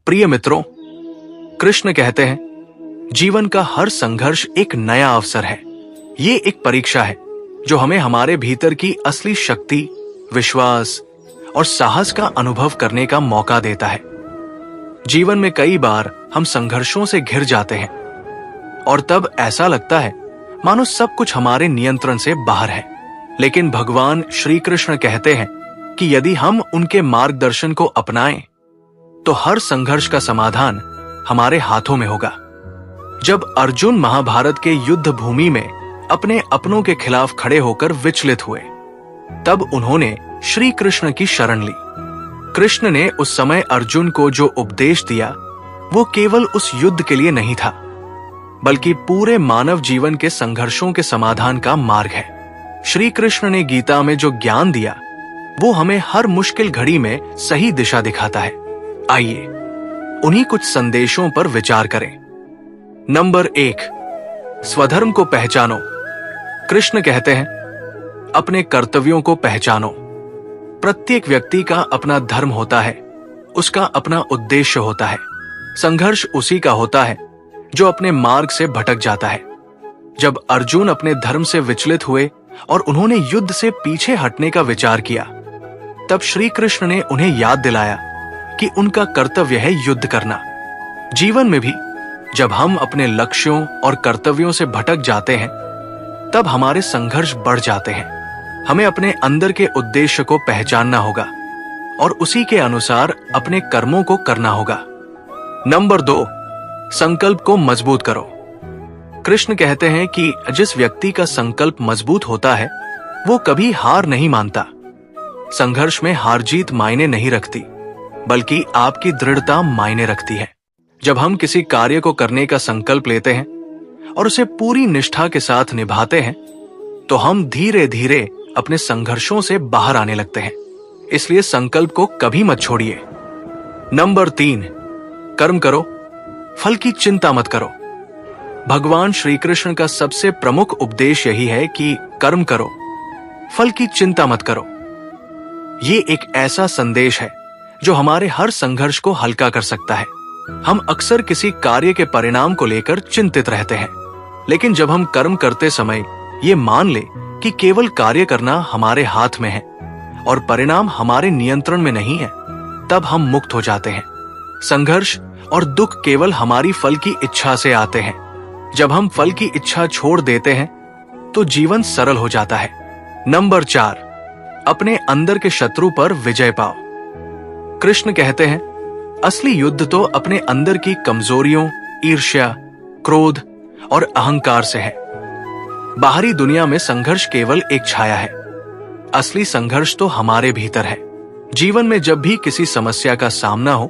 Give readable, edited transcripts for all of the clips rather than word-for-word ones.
प्रिय मित्रों, कृष्ण कहते हैं, जीवन का हर संघर्ष एक नया अवसर है। ये एक परीक्षा है जो हमें हमारे भीतर की असली शक्ति, विश्वास और साहस का अनुभव करने का मौका देता है। जीवन में कई बार हम संघर्षों से घिर जाते हैं और तब ऐसा लगता है मानो सब कुछ हमारे नियंत्रण से बाहर है। लेकिन भगवान श्री कृष्ण कहते हैं कि यदि हम उनके मार्गदर्शन को अपनाएं तो हर संघर्ष का समाधान हमारे हाथों में होगा। जब अर्जुन महाभारत के युद्ध भूमि में अपने अपनों के खिलाफ खड़े होकर विचलित हुए, तब उन्होंने श्री कृष्ण की शरण ली। कृष्ण ने उस समय अर्जुन को जो उपदेश दिया वो केवल उस युद्ध के लिए नहीं था, बल्कि पूरे मानव जीवन के संघर्षों के समाधान का मार्ग है। श्री कृष्ण ने गीता में जो ज्ञान दिया वो हमें हर मुश्किल घड़ी में सही दिशा दिखाता है। आइए उन्हीं कुछ संदेशों पर विचार करें। नंबर 1, स्वधर्म को पहचानो। कृष्ण कहते हैं, अपने कर्तव्यों को पहचानो। प्रत्येक व्यक्ति का अपना धर्म होता है, उसका अपना उद्देश्य होता है। संघर्ष उसी का होता है जो अपने मार्ग से भटक जाता है। जब अर्जुन अपने धर्म से विचलित हुए और उन्होंने युद्ध से पीछे हटने का विचार किया, तब श्री कृष्ण ने उन्हें याद दिलाया कि उनका कर्तव्य है युद्ध करना। जीवन में भी जब हम अपने लक्ष्यों और कर्तव्यों से भटक जाते हैं, तब हमारे संघर्ष बढ़ जाते हैं। हमें अपने अंदर के उद्देश्य को पहचानना होगा और उसी के अनुसार अपने कर्मों को करना होगा। नंबर 2, संकल्प को मजबूत करो। कृष्ण कहते हैं कि जिस व्यक्ति का संकल्प मजबूत होता है वो कभी हार नहीं मानता। संघर्ष में हार जीत मायने नहीं रखती, बल्कि आपकी दृढ़ता मायने रखती है। जब हम किसी कार्य को करने का संकल्प लेते हैं और उसे पूरी निष्ठा के साथ निभाते हैं, तो हम धीरे धीरे अपने संघर्षों से बाहर आने लगते हैं। इसलिए संकल्प को कभी मत छोड़िए। नंबर 3, कर्म करो, फल की चिंता मत करो। भगवान श्री कृष्ण का सबसे प्रमुख उपदेश यही है कि कर्म करो, फल की चिंता मत करो। ये एक ऐसा संदेश है जो हमारे हर संघर्ष को हल्का कर सकता है। हम अक्सर किसी कार्य के परिणाम को लेकर चिंतित रहते हैं, लेकिन जब हम कर्म करते समय ये मान ले कि केवल कार्य करना हमारे हाथ में है और परिणाम हमारे नियंत्रण में नहीं है, तब हम मुक्त हो जाते हैं। संघर्ष और दुख केवल हमारी फल की इच्छा से आते हैं। जब हम फल की इच्छा छोड़ देते हैं तो जीवन सरल हो जाता है। नंबर 4, अपने अंदर के शत्रु पर विजय पाओ। कृष्ण कहते हैं, असली युद्ध तो अपने अंदर की कमजोरियों, ईर्ष्या, क्रोध और अहंकार से है। बाहरी दुनिया में संघर्ष केवल एक छाया है, असली संघर्ष तो हमारे भीतर है। जीवन में जब भी किसी समस्या का सामना हो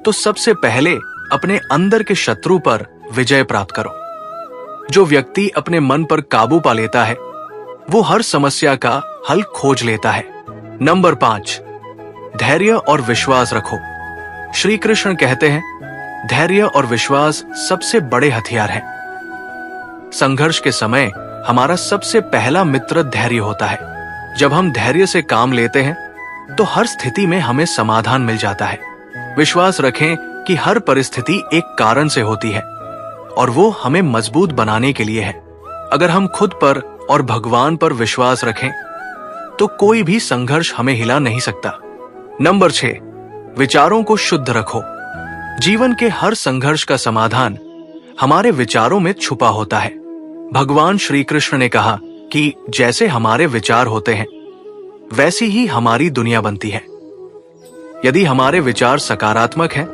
तो सबसे पहले अपने अंदर के शत्रु पर विजय प्राप्त करो। जो व्यक्ति अपने मन पर काबू पा लेता है वो हर समस्या का हल खोज लेता है। नंबर 5, धैर्य और विश्वास रखो। श्री कृष्ण कहते हैं, धैर्य और विश्वास सबसे बड़े हथियार हैं। संघर्ष के समय हमारा सबसे पहला मित्र धैर्य होता है। जब हम धैर्य से काम लेते हैं तो हर स्थिति में हमें समाधान मिल जाता है। विश्वास रखें कि हर परिस्थिति एक कारण से होती है और वो हमें मजबूत बनाने के लिए है। अगर हम खुद पर और भगवान पर विश्वास रखें तो कोई भी संघर्ष हमें हिला नहीं सकता। नंबर 6, विचारों को शुद्ध रखो। जीवन के हर संघर्ष का समाधान हमारे विचारों में छुपा होता है। भगवान श्री कृष्ण ने कहा कि जैसे हमारे विचार होते हैं वैसी ही हमारी दुनिया बनती है। यदि हमारे विचार सकारात्मक हैं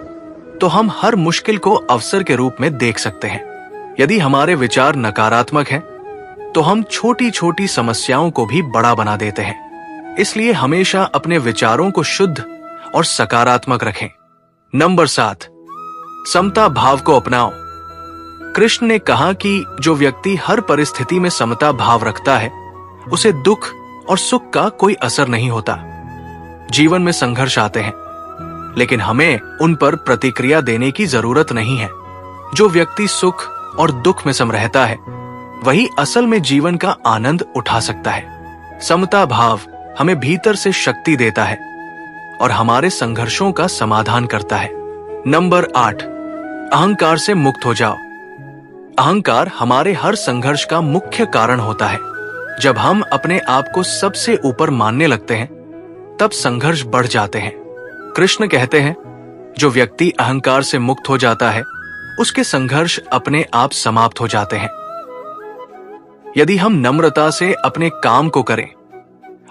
तो हम हर मुश्किल को अवसर के रूप में देख सकते हैं। यदि हमारे विचार नकारात्मक हैं तो हम छोटी छोटी समस्याओं को भी बड़ा बना देते हैं। इसलिए हमेशा अपने विचारों को शुद्ध और सकारात्मक रखें। नंबर 7, समता भाव को अपनाओ। कृष्ण ने कहा कि जो व्यक्ति हर परिस्थिति में समता भाव रखता है उसे दुख और सुख का कोई असर नहीं होता। जीवन में संघर्ष आते हैं, लेकिन हमें उन पर प्रतिक्रिया देने की जरूरत नहीं है। जो व्यक्ति सुख और दुख में सम रहता है वही असल में जीवन का आनंद उठा सकता है। समता भाव हमें भीतर से शक्ति देता है और हमारे संघर्षों का समाधान करता है। नंबर 8, अहंकार से मुक्त हो जाओ। अहंकार हमारे हर संघर्ष का मुख्य कारण होता है। जब हम अपने आप को सबसे ऊपर मानने लगते हैं, तब संघर्ष बढ़ जाते हैं। कृष्ण कहते हैं, जो व्यक्ति अहंकार से मुक्त हो जाता है, उसके संघर्ष अपने आप समाप्त हो जाते हैं। यदि हम नम्रता से अपने काम को करें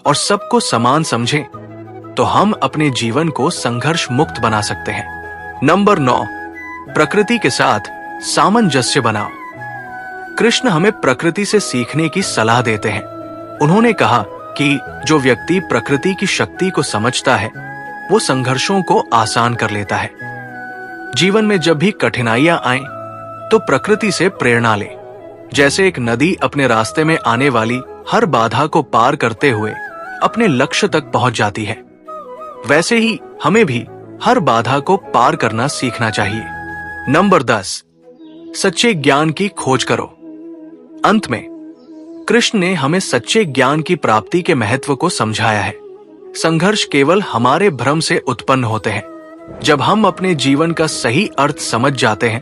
और सबको समान समझें, तो हम अपने जीवन को संघर्ष मुक्त बना सकते हैं। नंबर 9, प्रकृति के साथ सामंजस्य बनाओ। कृष्ण हमें प्रकृति से सीखने की सलाह देते हैं। उन्होंने कहा कि जो व्यक्ति प्रकृति की शक्ति को समझता है, वो संघर्षों को आसान कर लेता है। जीवन में जब भी कठिनाइयां आएं, तो प्रकृति से प्रेरणा ले। जैसे एक नदी अपने रास्ते में आने वाली हर बाधा को पार करते हुए अपने लक्ष्य तक पहुंच जाती है, वैसे ही हमें भी हर बाधा को पार करना सीखना चाहिए। नंबर 10, सच्चे ज्ञान की खोज करो। अंत में कृष्ण ने हमें सच्चे ज्ञान की प्राप्ति के महत्व को समझाया है। संघर्ष केवल हमारे भ्रम से उत्पन्न होते हैं। जब हम अपने जीवन का सही अर्थ समझ जाते हैं,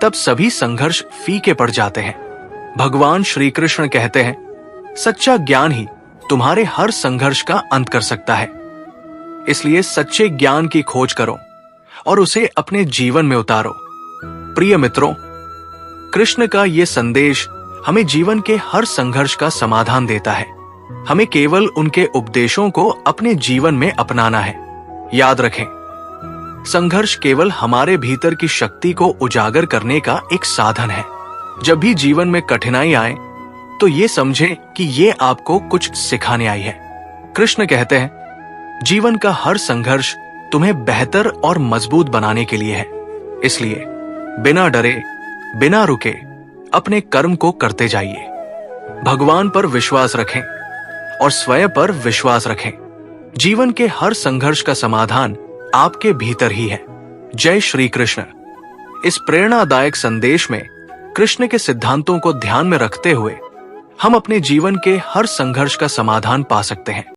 तब सभी संघर्ष फीके पड़ जाते हैं। भगवान श्री कृष्ण कहते हैं, सच्चा ज्ञान ही तुम्हारे हर संघर्ष का अंत कर सकता है। इसलिए सच्चे ज्ञान की खोज करो और उसे अपने जीवन में उतारो। प्रिय मित्रों, कृष्ण का ये संदेश हमें जीवन के हर संघर्ष का समाधान देता है। हमें केवल उनके उपदेशों को अपने जीवन में अपनाना है। याद रखें, संघर्ष केवल हमारे भीतर की शक्ति को उजागर करने का एक साधन है। जब भी जीवन में कठिनाई आए, तो ये समझें कि ये आपको कुछ सिखाने आई है। कृष्ण कहते हैं, जीवन का हर संघर्ष तुम्हें बेहतर और मजबूत बनाने के लिए है। इसलिए बिना डरे, बिना रुके अपने कर्म को करते जाइए। भगवान पर विश्वास रखें और स्वयं पर विश्वास रखें। जीवन के हर संघर्ष का समाधान आपके भीतर ही है। जय श्री कृष्ण। इस प्रेरणादायक संदेश में कृष्ण के सिद्धांतों को ध्यान में रखते हुए हम अपने जीवन के हर संघर्ष का समाधान पा सकते हैं।